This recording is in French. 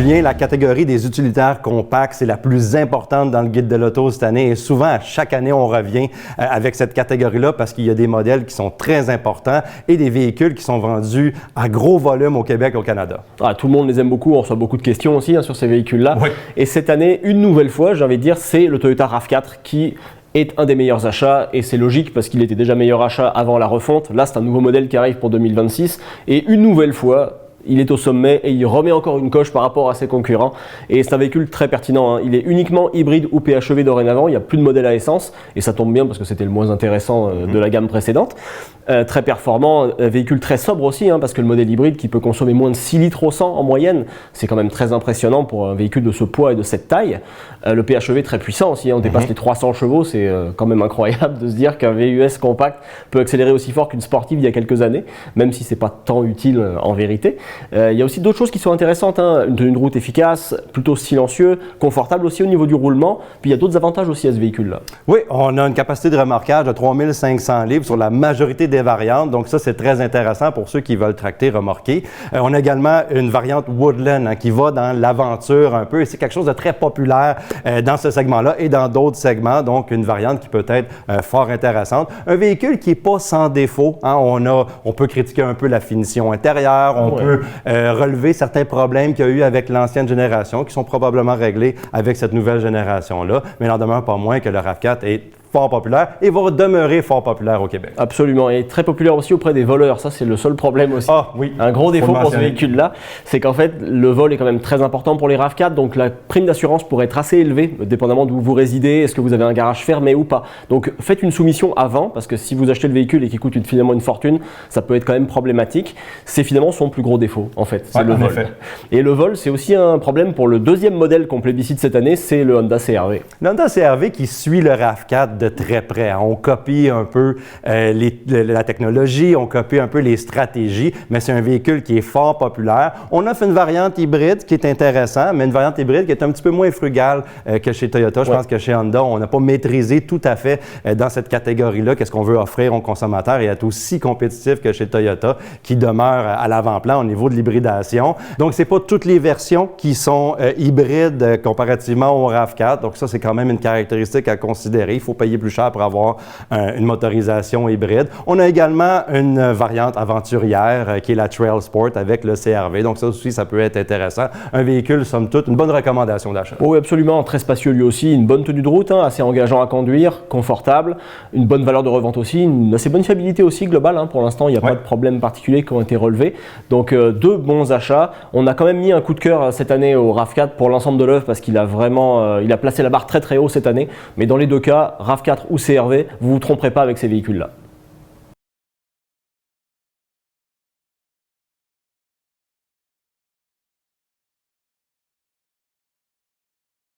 Julien, la catégorie des utilitaires compacts, c'est la plus importante dans le guide de l'auto cette année et souvent, à chaque année, on revient avec cette catégorie-là parce qu'il y a des modèles qui sont très importants et des véhicules qui sont vendus à gros volume au Québec et au Canada. Ah, tout le monde les aime beaucoup, on reçoit beaucoup de questions aussi sur ces véhicules-là. Oui. Et cette année, une nouvelle fois, j'ai envie de dire, c'est le Toyota RAV4 qui est un des meilleurs achats et c'est logique parce qu'il était déjà meilleur achat avant la refonte. Là, c'est un nouveau modèle qui arrive pour 2026 et une nouvelle fois, il est au sommet et il remet encore une coche par rapport à ses concurrents. Et c'est un véhicule très pertinent. Il est uniquement hybride ou PHEV dorénavant. Il n'y a plus de modèle à essence. Et ça tombe bien parce que c'était le moins intéressant de la gamme précédente. Très performant, véhicule très sobre aussi, parce que le modèle hybride qui peut consommer moins de 6 litres au 100 en moyenne, c'est quand même très impressionnant pour un véhicule de ce poids et de cette taille. Le PHEV très puissant aussi, on dépasse les 300 chevaux. C'est quand même incroyable de se dire qu'un VUS compact peut accélérer aussi fort qu'une sportive il y a quelques années, même si c'est pas tant utile en vérité. Il y a aussi d'autres choses qui sont intéressantes, une route efficace, plutôt silencieux, confortable aussi au niveau du roulement. Puis il y a d'autres avantages aussi à ce véhicule-là. Oui, on a une capacité de remorquage de 3500 livres sur la majorité des variantes. Donc ça, c'est très intéressant pour ceux qui veulent tracter, remorquer. On a également une variante Woodland qui va dans l'aventure un peu. Et c'est quelque chose de très populaire dans ce segment-là et dans d'autres segments. Donc une variante qui peut être fort intéressante. Un véhicule qui n'est pas sans défaut. On peut critiquer un peu la finition intérieure. On peut relever certains problèmes qu'il y a eu avec l'ancienne génération qui sont probablement réglés avec cette nouvelle génération-là. Mais il n'en demeure pas moins que le RAV4 est fort populaire et va demeurer fort populaire au Québec. Absolument, et très populaire aussi auprès des voleurs. Ça, c'est le seul problème aussi. Ah oui. Un gros défaut pour ce véhicule-là, c'est qu'en fait, le vol est quand même très important pour les RAV4, donc la prime d'assurance pourrait être assez élevée, dépendamment d'où vous résidez, est-ce que vous avez un garage fermé ou pas. Donc faites une soumission avant, parce que si vous achetez le véhicule et qu'il coûte finalement une fortune, ça peut être quand même problématique. C'est finalement son plus gros défaut, en fait, c'est le vol. Et le vol, c'est aussi un problème pour le deuxième modèle qu'on plébiscite cette année, c'est le Honda CR-V. Le Honda CR-V qui suit le RAV4 de très près. On copie un peu la technologie, on copie un peu les stratégies, mais c'est un véhicule qui est fort populaire. On offre une variante hybride qui est intéressante, mais une variante hybride qui est un petit peu moins frugale que chez Toyota. Je pense que chez Honda, on n'a pas maîtrisé tout à fait dans cette catégorie-là qu'est-ce qu'on veut offrir aux consommateurs et être aussi compétitif que chez Toyota, qui demeure à l'avant-plan au niveau de l'hybridation. Donc, c'est pas toutes les versions qui sont hybrides comparativement au RAV4. Donc, ça, c'est quand même une caractéristique à considérer. Il faut payer plus cher pour avoir une motorisation hybride. On a également une variante aventurière qui est la Trail Sport avec le CR-V. Donc ça aussi, ça peut être intéressant. Un véhicule, somme toute, une bonne recommandation d'achat. Oui, absolument. Très spacieux lui aussi. Une bonne tenue de route, assez engageant à conduire, confortable. Une bonne valeur de revente aussi. Une assez bonne fiabilité aussi globale. Pour l'instant, il n'y a pas de problème particulier qui ont été relevés. Donc deux bons achats. On a quand même mis un coup de cœur cette année au RAV4 pour l'ensemble de l'œuvre parce qu'il a vraiment il a placé la barre très très haut cette année. Mais dans les deux cas, RAV4 ou CR-V, vous ne vous tromperez pas avec ces véhicules-là.